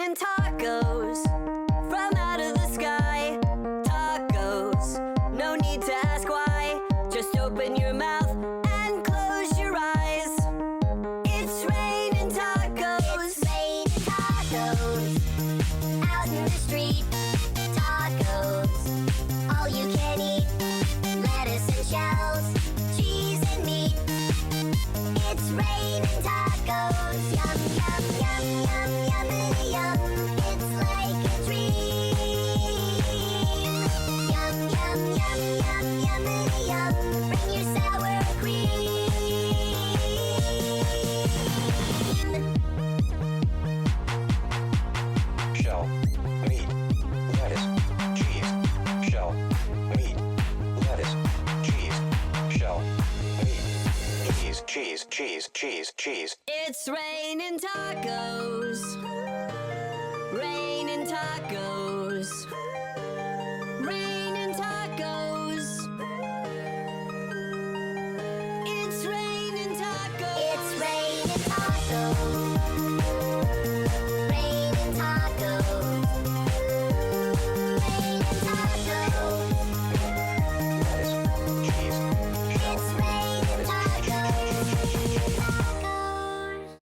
raining tacos from out of the sky. Tacos, no need to ask why. Just open your mouth and close your eyes. It's raining tacos. It's raining tacos out in the street. Tacos, all you can eat. Lettuce and shells, cheese and meat. It's raining tacos. Yum, yum, yum, yum, yummity yum. It's like a dream. Yum, yum, yum, yum, yummity yum. Bring your sour cream. Shell, meat, lettuce, cheese. Shell, meat, lettuce, cheese. Shell, meat, cheese, cheese, cheese, cheese. It's raining tacos. Raining tacos.